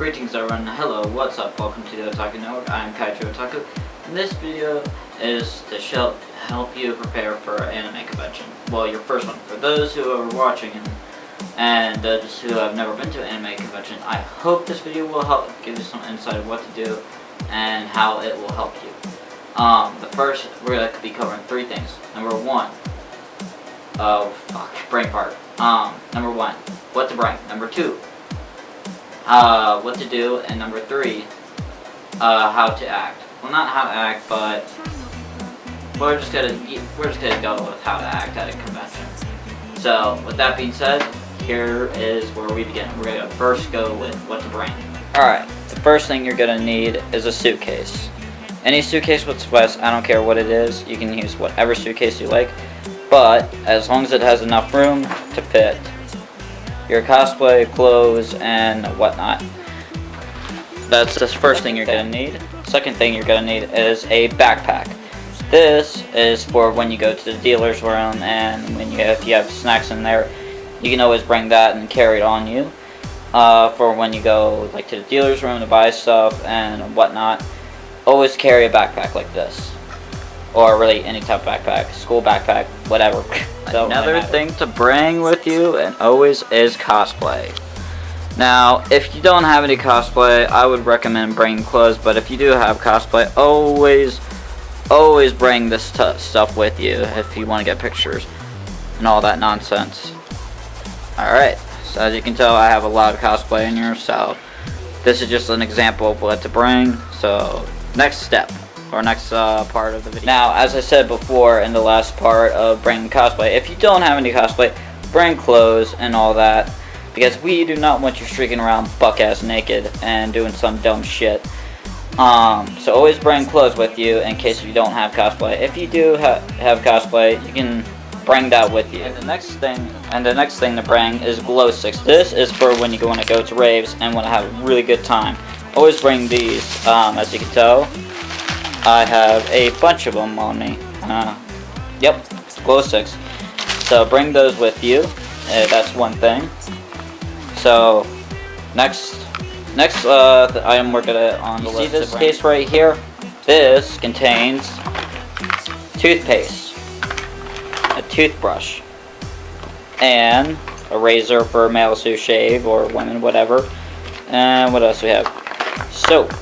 Greetings everyone, hello, what's up, welcome to the Otaku Network. I am Kaiju Otaku, and this video is to help you prepare for an anime convention. Well, your first one. For those who are watching and those who have never been to an anime convention, I hope this video will help give you some insight of what to do and how it will help you. First, we're going to be covering three things. Number one, brain fart. Number one, what to bring. Number two, what to do, and number three, how to act. Well, not how to act, but we're just gonna go with how to act at a convention. So, with that being said, here is where we begin. We're gonna first go with what to bring. Alright, the first thing you're gonna need is a suitcase. Any suitcase with sweats, I don't care what it is, you can use whatever suitcase you like, but as long as it has enough room to fit your cosplay, clothes, and whatnot. That's the first thing you're gonna need. Second thing you're gonna need is a backpack. This is for when you go to the dealer's room, and if you have snacks in there, you can always bring that and carry it on you. For when you go to the dealer's room to buy stuff and whatnot, always carry a backpack like this. Or really any type of backpack, school backpack, whatever. Another thing to bring with you and always is cosplay. Now, if you don't have any cosplay, I would recommend bringing clothes, but if you do have cosplay, always bring this stuff with you if you want to get pictures and all that nonsense. Alright, so as you can tell, I have a lot of cosplay in here, so this is just an example of what to bring. So, next step. Or next part of the video. Now, as I said before in the last part of bringing cosplay, if you don't have any cosplay, bring clothes and all that, because we do not want you streaking around buck-ass naked and doing some dumb shit. So always bring clothes with you in case you don't have cosplay. If you do have cosplay, you can bring that with you. And the next thing to bring is glow sticks. This is for when you want to go to raves and want to have a really good time. Always bring these. As you can tell, I have a bunch of them on me. Yep, glow sticks. So bring those with you. That's one thing. So next item we're gonna on the list. See this case right here? This contains toothpaste, a toothbrush, and a razor for males who shave or women, whatever. And what else we have? Soap.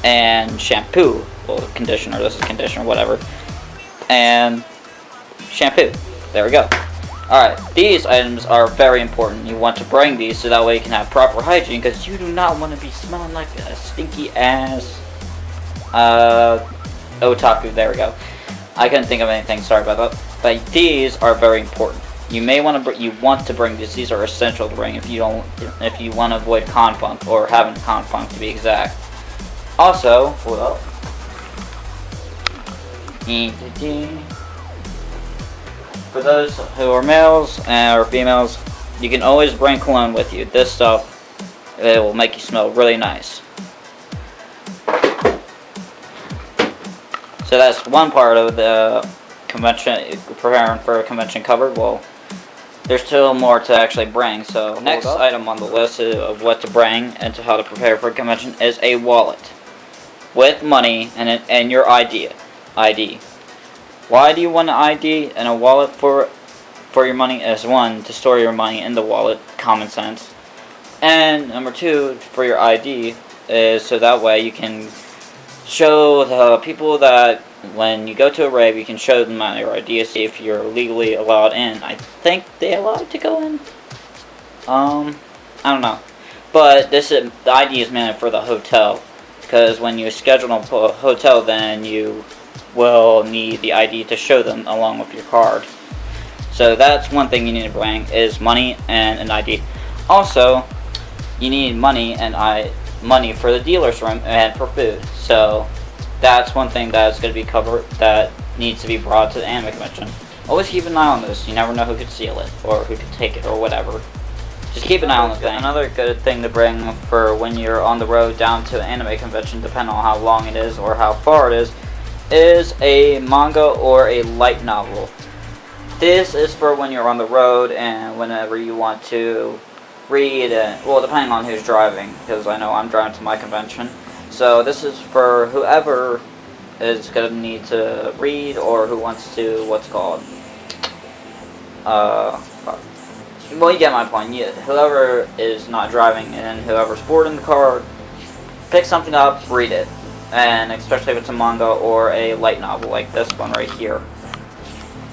And shampoo, well, conditioner, this is conditioner, whatever, and shampoo. There we go. Alright, these items are very important. You want to bring these so that way you can have proper hygiene, because you do not want to be smelling like a stinky ass otaku. There we go. I couldn't think of anything, sorry about that. But these are very important. You want to bring these. These are essential to bring if you want to avoid confunk, or having confunk to be exact. Also, hold up. For those who are males or females, you can always bring cologne with you. This stuff, it will make you smell really nice. So that's one part of the convention, preparing for a convention covered. Well, there's still more to actually bring. So next item on the list of what to bring and how to prepare for a convention is a wallet with money and your ID. Why do you want an ID and a wallet for your money? As one, to store your money in the wallet, common sense. And number two, for your ID, is so that way you can show the people that when you go to a rave, you can show them your ID to see if you're legally allowed in. I think they allowed to go in. I don't know. But the ID is meant for the hotel. Because when you schedule a hotel, then you will need the ID to show them along with your card. So that's one thing you need to bring, is money and an ID. Also, you need money for the dealer's room and for food. So that's one thing that's going to be covered, that needs to be brought to the anime convention. Always keep an eye on this. You never know who could steal it or who could take it or whatever. Just keep an eye on the thing. Another good thing to bring for when you're on the road down to an anime convention, depending on how long it is or how far it is a manga or a light novel. This is for when you're on the road and whenever you want to read, well, depending on who's driving, because I know I'm driving to my convention. So this is for whoever is going to need to read or who wants to, well, you get my point. Whoever is not driving and whoever's bored in the car, pick something up, read it. And especially if it's a manga or a light novel like this one right here.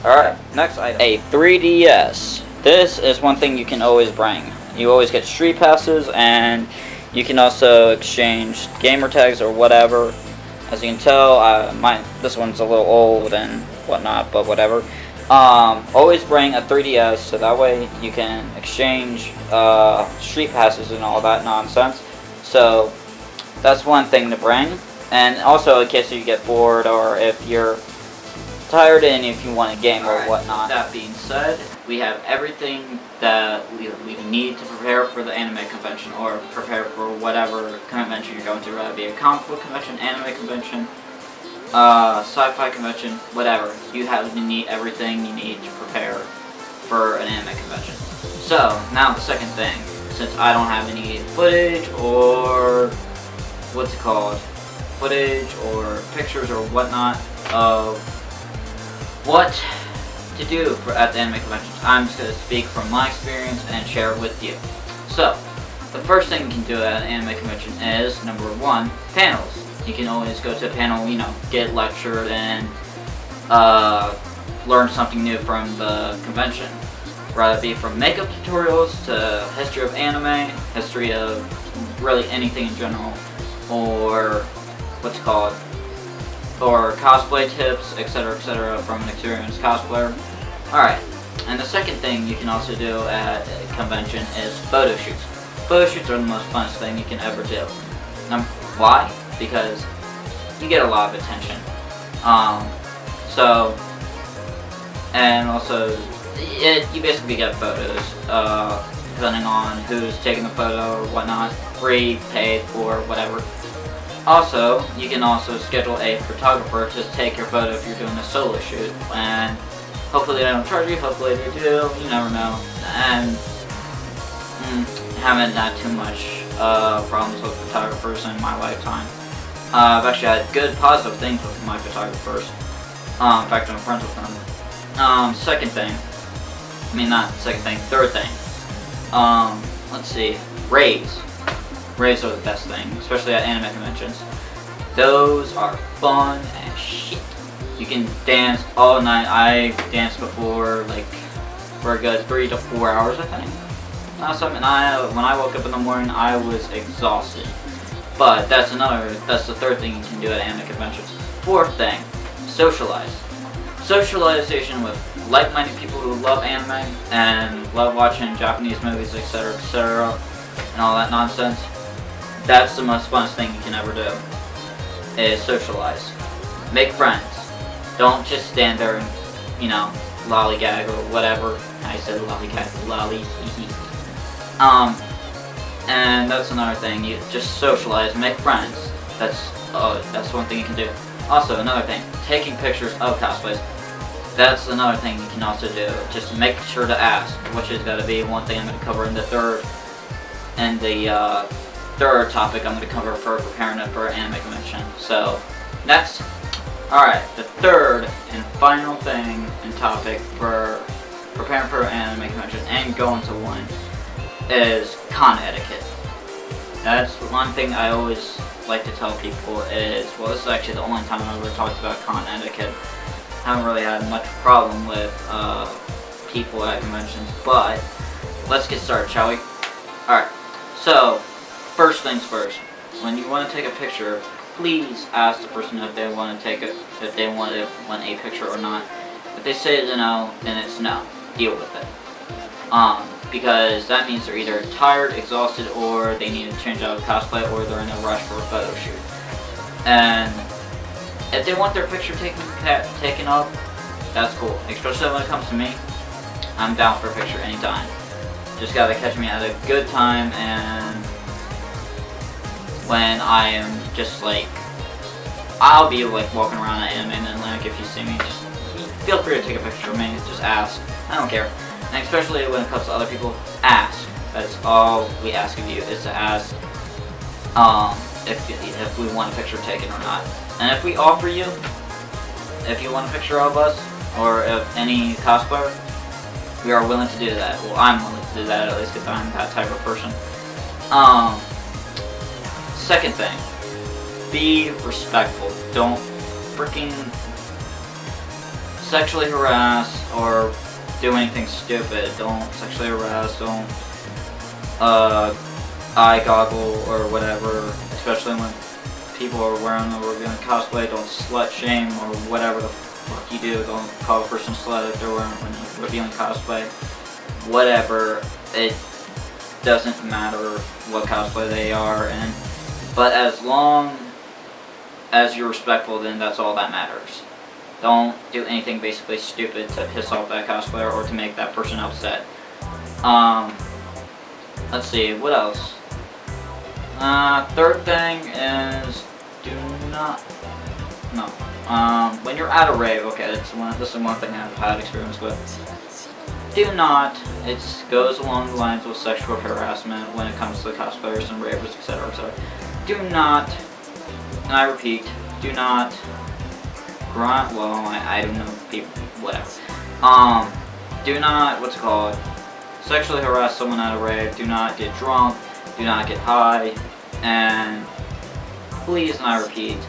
Alright, next item. A 3DS. This is one thing you can always bring. You always get street passes, and you can also exchange gamer tags or whatever. As you can tell, this one's a little old and whatnot, but whatever. Always bring a 3DS, so that way you can exchange street passes and all that nonsense. So that's one thing to bring. And also, in case you get bored or if you're tired and if you want a game or whatnot. That being said, we have everything that we need to prepare for the anime convention or prepare for whatever convention you're going to, whether it be a comic book convention, anime convention, sci-fi convention, whatever. You need everything you need to prepare for an anime convention. So, now the second thing. Since I don't have any footage or footage or pictures or whatnot of what to do at the anime conventions, I'm just going to speak from my experience and share it with you. So, the first thing you can do at an anime convention is, number one, panels. You can always go to a panel, get lectured and learn something new from the convention. Whether it be from makeup tutorials to history of anime, history of really anything in general, or or cosplay tips, etc., from an experienced cosplayer. Alright, and the second thing you can also do at a convention is photo shoots. Photo shoots are the most funnest thing you can ever do. Why? Because you get a lot of attention. And also, you basically get photos, depending on who's taking the photo or whatnot, free, paid, or whatever. Also, you can also schedule a photographer to take your photo if you're doing a solo shoot, and hopefully they don't charge you, hopefully they do, you never know. And haven't had too much problems with photographers in my lifetime. I've actually had good positive things with my photographers. In fact, I'm friends with them. Third thing. Let's see, raves. Raves are the best thing, especially at anime conventions. Those are fun as shit. You can dance all night. I danced before, for a good 3 to 4 hours, I think. When I woke up in the morning, I was exhausted. But that's the third thing you can do at anime conventions. Fourth thing, socialize. Socialization with like-minded people who love anime and love watching Japanese movies, etc., and all that nonsense. That's the most funnest thing you can ever do, is socialize. Make friends. Don't just stand there and, lollygag or whatever. I said lollygag, lolly. And that's another thing. You just socialize, make friends. That's one thing you can do. Also, another thing, taking pictures of cosplays. That's another thing you can also do. Just make sure to ask, which is going to be one thing I'm going to cover in the third topic I'm going to cover for preparing it for an anime convention. So, next. Alright, the third and final thing and topic for preparing for an anime convention and going to one is con etiquette. That's one thing I always like to tell people is, well, this is actually the only time I've ever talked about con etiquette. I haven't really had much problem with people at conventions, but let's get started, shall we? Alright, so first things first. When you want to take a picture, please ask the person if they want a picture or not. If they say no, then it's no. Deal with it. Because that means they're either tired, exhausted, or they need to change out of cosplay, or they're in a rush for a photo shoot. And if they want their picture taken up, that's cool. Especially when it comes to me, I'm down for a picture anytime. Just gotta catch me at a good time, and when I am just I'll be walking around at Anime and then if you see me, just feel free to take a picture of me. Just ask. I don't care. And especially when it comes to other people, ask. That's all we ask of you, is to ask if we want a picture taken or not. And if we offer you, if you want a picture of us, or of any cosplayer, we are willing to do that. Well, I'm willing to do that, at least, because I'm that type of person. Second thing, be respectful. Don't freaking sexually harass or do anything stupid. Don't sexually harass, don't eye goggle or whatever, especially when people are wearing or revealing cosplay. Don't slut shame or whatever the fuck you do. Don't call a person slut if they're wearing when revealing cosplay. Whatever, it doesn't matter what cosplay they are in, but as long as you're respectful, then that's all that matters. Don't do anything basically stupid to piss off that cosplayer or to make that person upset. Let's see, what else? Third thing is, do not, no, when you're at a rave, okay, this is one thing I've had experience with. Do not, it goes along the lines of sexual harassment when it comes to cosplayers and ravers, etc., etc. Do not, and I repeat, do not grunt, well, I don't know, people, whatever. Do not, what's it called, sexually harass someone at a rave. Do not get drunk, do not get high, and please, and I repeat,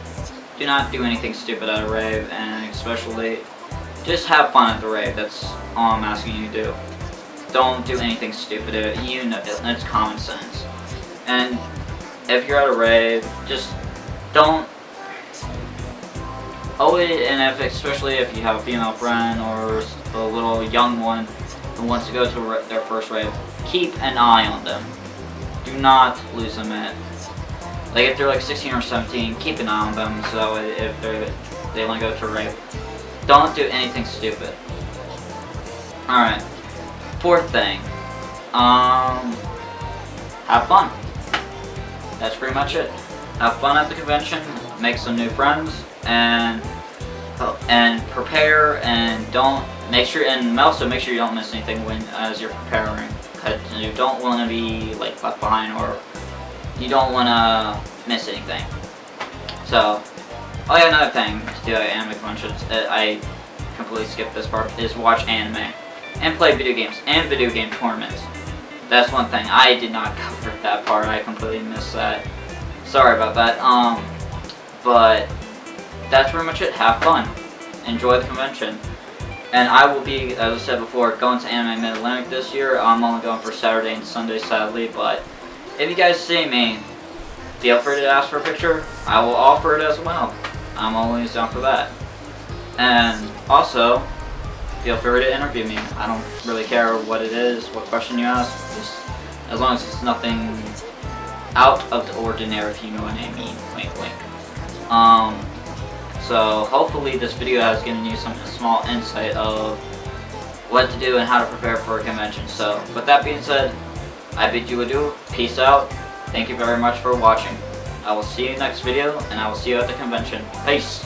do not do anything stupid at a rave, and especially, just have fun at the rave. That's all I'm asking you to do. Don't do anything stupid. You know, it's common sense. And if you're at a rave, just don't. Always, and especially if you have a female friend or a little young one who wants to go to their first rave, keep an eye on them. Do not lose them at. Like if they're like 16 or 17, keep an eye on them. So if they want to go to a rave, don't do anything stupid. Alright. Fourth thing. Have fun. That's pretty much it. Have fun at the convention, make some new friends, and prepare, and also make sure you don't miss anything as you're preparing, because you don't want to be like left behind, or you don't want to miss anything. So, oh yeah, another thing to do at anime conventions, I completely skipped this part, is watch anime and play video games and video game tournaments. That's one thing I did not cover that part. I completely missed that. Sorry about that. But that's pretty much it. Have fun. Enjoy the convention. And I will be, as I said before, going to Anime Mid-Atlantic this year. I'm only going for Saturday and Sunday, sadly. But if you guys see me, feel free to ask for a picture. I will offer it as well. I'm always down for that. And also, feel free to interview me. I don't really care what it is, what question you ask. Just as long as it's nothing out of the ordinary, if you know what I mean. Wink, wink. So hopefully this video has given you some small insight of what to do and how to prepare for a convention. So with that being said, I bid you adieu. Peace out. Thank you very much for watching. I will see you next video, and I will see you at the convention. Peace.